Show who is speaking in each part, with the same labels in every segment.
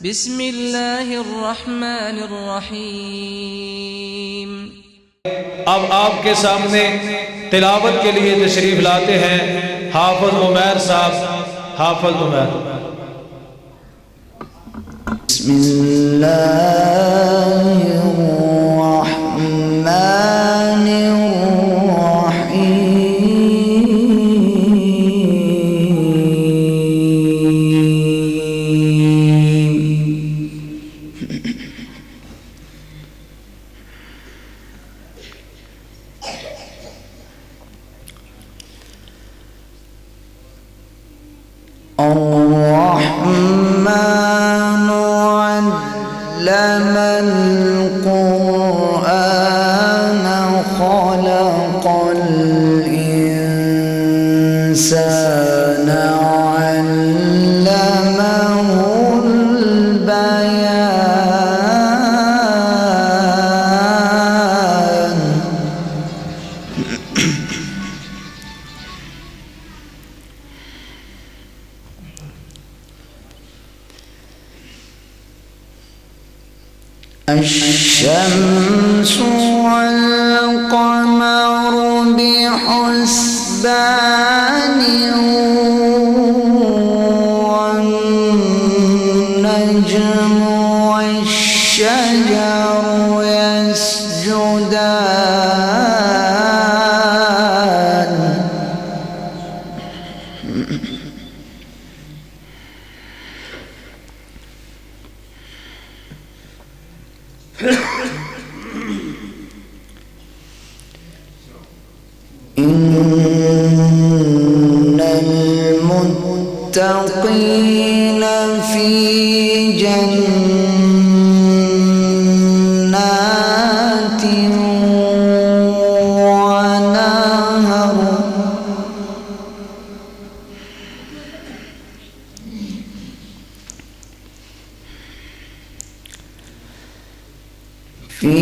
Speaker 1: बिस्मिल्लाहिर्रहमानिर्रहीम।
Speaker 2: अब आपके सामने तिलावत के लिए तशरीफ लाते हैं हाफिज उमैर साहब। हाफिज उमैर।
Speaker 3: الرحمن علم القرآن خلق الإنسان علمه البيان. الشمس والقمر بحسبان والنجم والشجر يسجدان. إن المتقين في جنات ونهر. في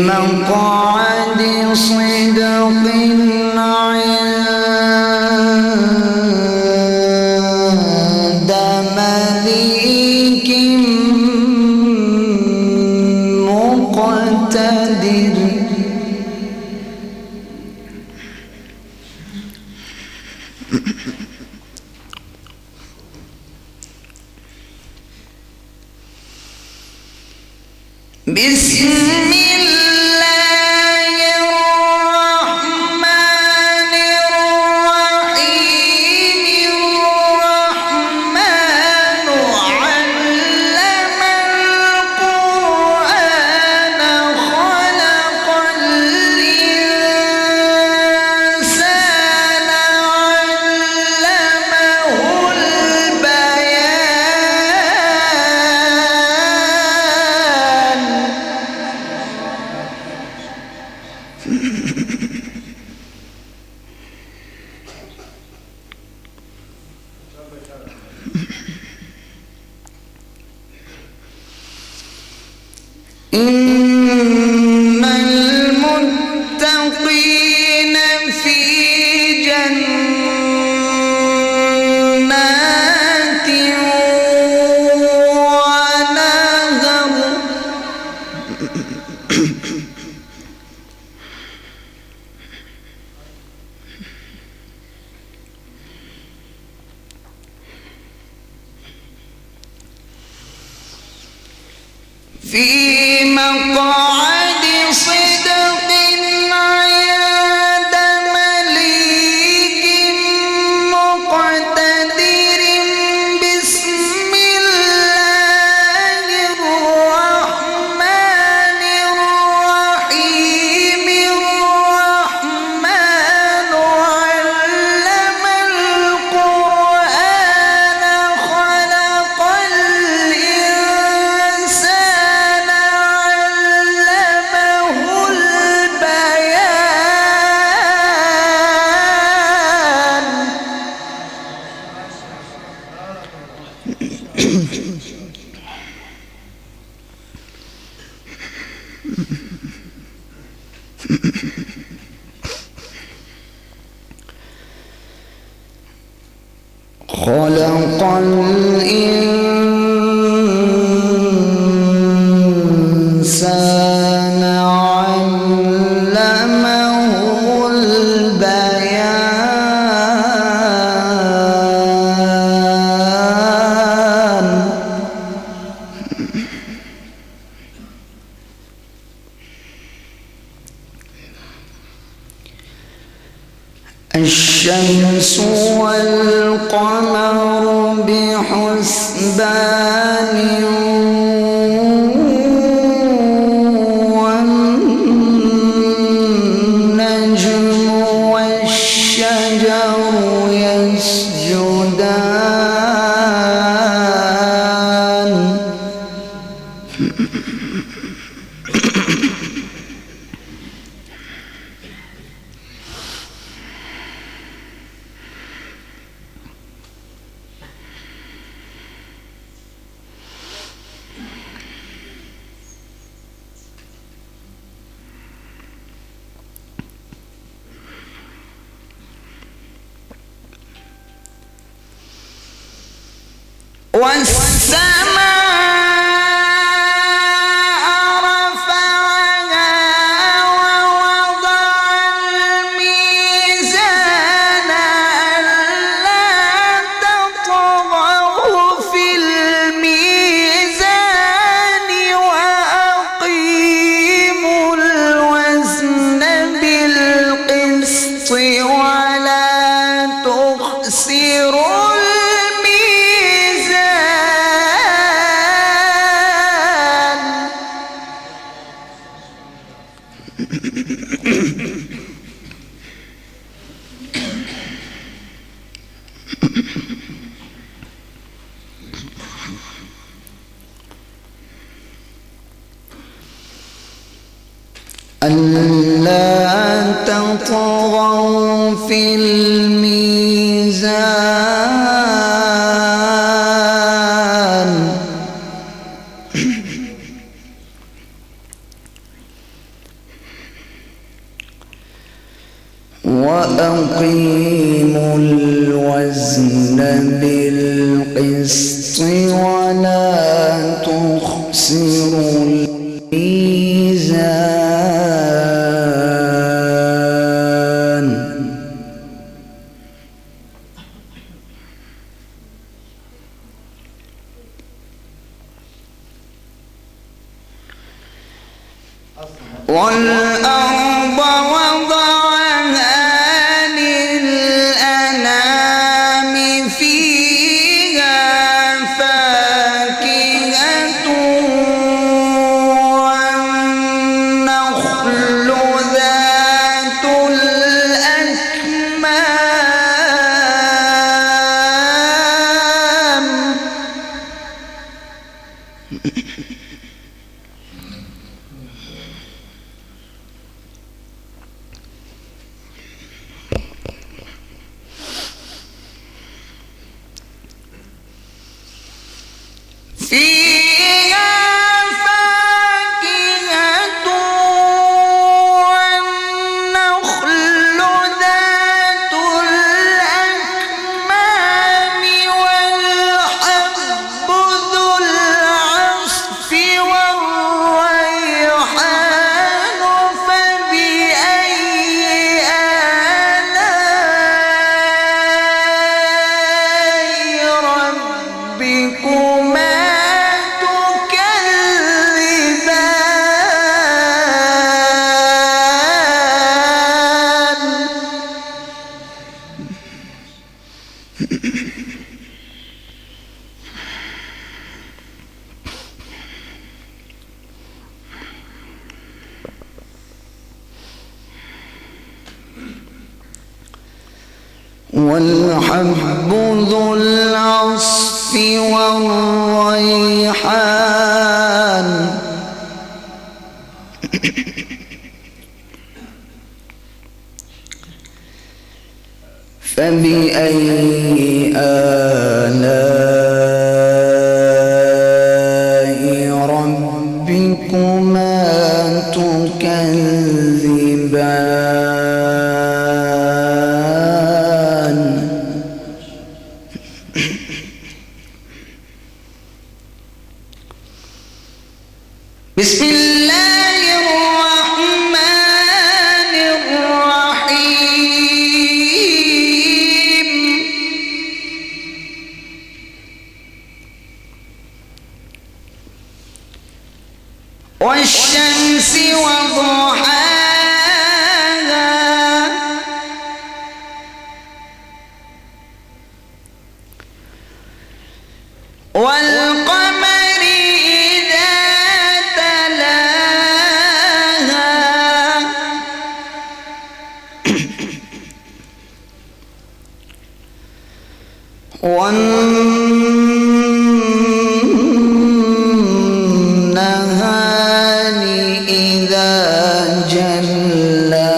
Speaker 3: مقعد صدق عند مليك مقتدر. بسم الله الرحمن الرحيم. الرحمن علم القرآن خلق الإنسان علمه البيان. إن المتقين في جنات ونهر. في مقعد صدق عند مليك مقتدر. بسم الله الرحمن الرحيم. الرحمن علم القرآن خلق الإنسان علمه البيان. خلق الإنسان علمه البيان الشمس والقمر بحسبان والنجم والشجر يسجدان والسماء رفعها ووضع الميزان ألا تطغوا في الميزان وأقيموا الوزن بالقسط ولا تخسروا ألا تطغوا في الميزان وأقيموا الوزن بالقسط ولا تخسروا الميزان والأرض وضعها للأنام فيها فاكهة والنخل ذات الأكمام فيها فاكهة والنخل ذات الأكمام والحب ذو العصف والريحان فبأي آلاء ربكما والحب ذو العصف والريحان فبأي آلاء ربكما تكذبان بسم الله الرحمن والنهار إذا جلاها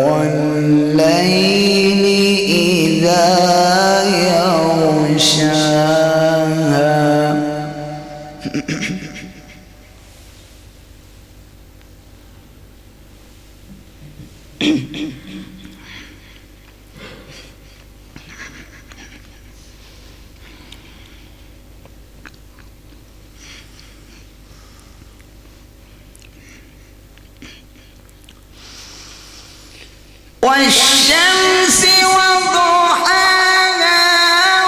Speaker 3: والليل إذا يغشاها والشمس وضحاها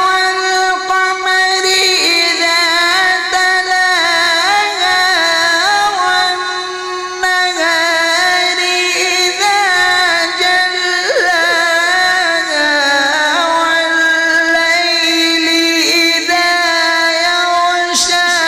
Speaker 3: والقمر إذا تلاها والنهار إذا جلاها والليل إذا يغشاها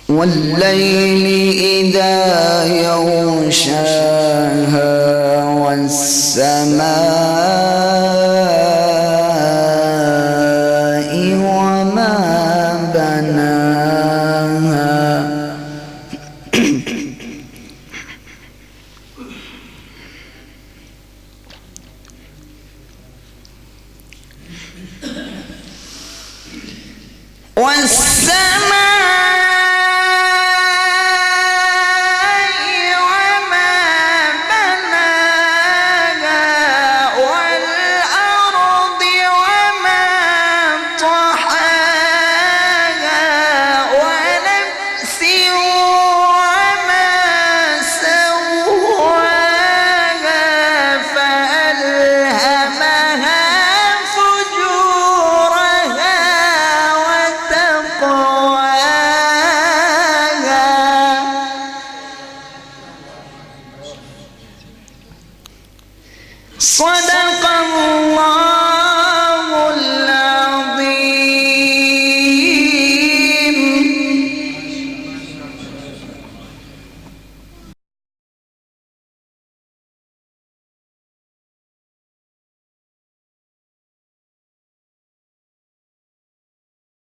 Speaker 3: والليل إذا يغشاها والسماء وما بناها صدق